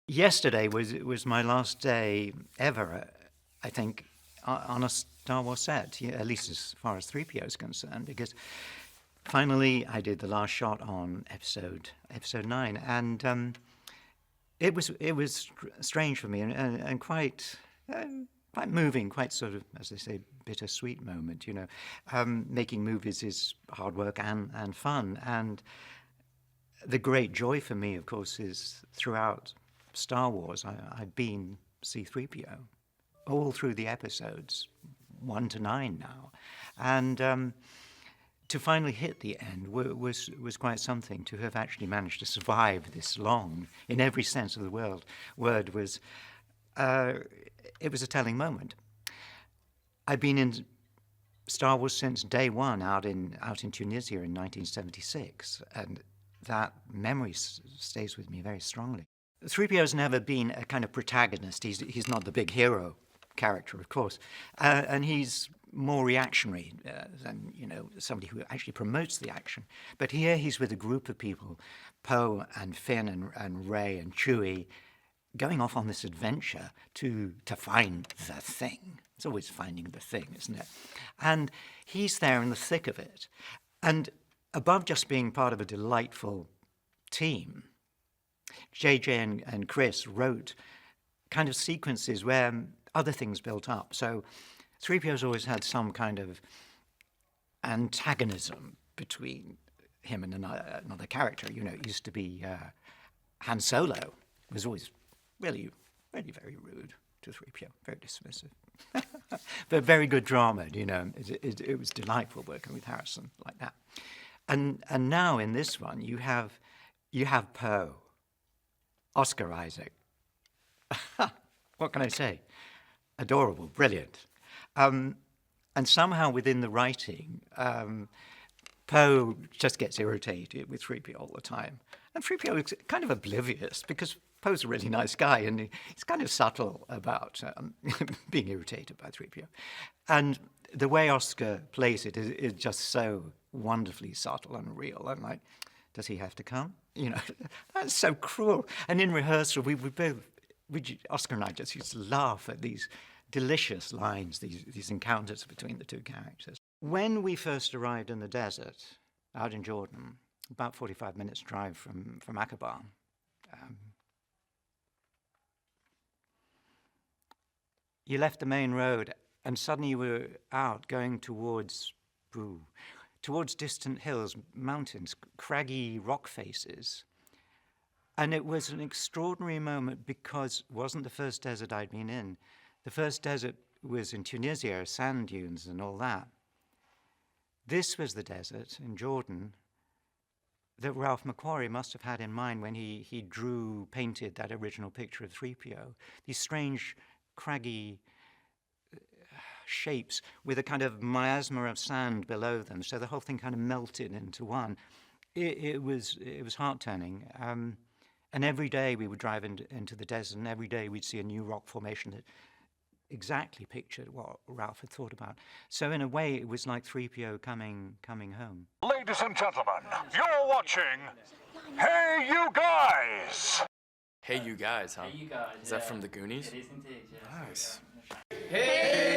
Yesterday was my last day ever, I think, on a Star Wars set, at least as far as 3PO is concerned, because finally I did the last shot on episode 9, and it was strange for me and quite moving, quite sort of, as they say, bittersweet moment. Making movies is hard work and fun, and the great joy for me, of course, is throughout Star Wars, I've been C-3PO all through the episodes, 1 to 9 now. And to finally hit the end was quite something. To have actually managed to survive this long, in every sense of the word, was it was a telling moment. I've been in Star Wars since day one, out in Tunisia in 1976, and that memory stays with me very strongly. 3PO has never been a kind of protagonist. He's not the big hero character, of course, and he's more reactionary than somebody who actually promotes the action. But here he's with a group of people, Poe and Finn and Rey and Chewie, going off on this adventure to find the thing. It's always finding the thing, isn't it? And he's there in the thick of it. And above just being part of a delightful team, JJ and Chris wrote kind of sequences where other things built up. So 3PO's always had some kind of antagonism between him and another character. It used to be Han Solo was always really, really very rude to 3PO, very dismissive. But very good drama, It was delightful working with Harrison like that. And now in this one, you have Poe, Oscar Isaac. What can I say? Adorable, brilliant. And somehow within the writing, Poe just gets irritated with 3PO all the time. And 3PO is kind of oblivious because Poe's a really nice guy and he's kind of subtle about being irritated by 3PO. And the way Oscar plays it is just so wonderfully subtle and real. I'm like, does he have to come? That's so cruel. And in rehearsal, Oscar and I just used to laugh at these delicious lines, these encounters between the two characters. When we first arrived in the desert, out in Jordan, about 45 minutes drive from Aqaba, you left the main road and suddenly you were out going towards distant hills, mountains, craggy rock faces. And it was an extraordinary moment because it wasn't the first desert I'd been in. The first desert was in Tunisia, sand dunes and all that. This was the desert in Jordan that Ralph McQuarrie must have had in mind when he painted that original picture of 3PO. These strange, craggy shapes with a kind of miasma of sand below them, so the whole thing kind of melted into one. It was heart-turning. And every day we would drive into the desert, and every day we'd see a new rock formation that exactly pictured what Ralph had thought about. So in a way, it was like 3PO coming home. Ladies and gentlemen, you're watching Hey You Guys! Hey You Guys, huh? Hey, you guys. Is that from the Goonies? It is indeed, yeah. Nice. Hey!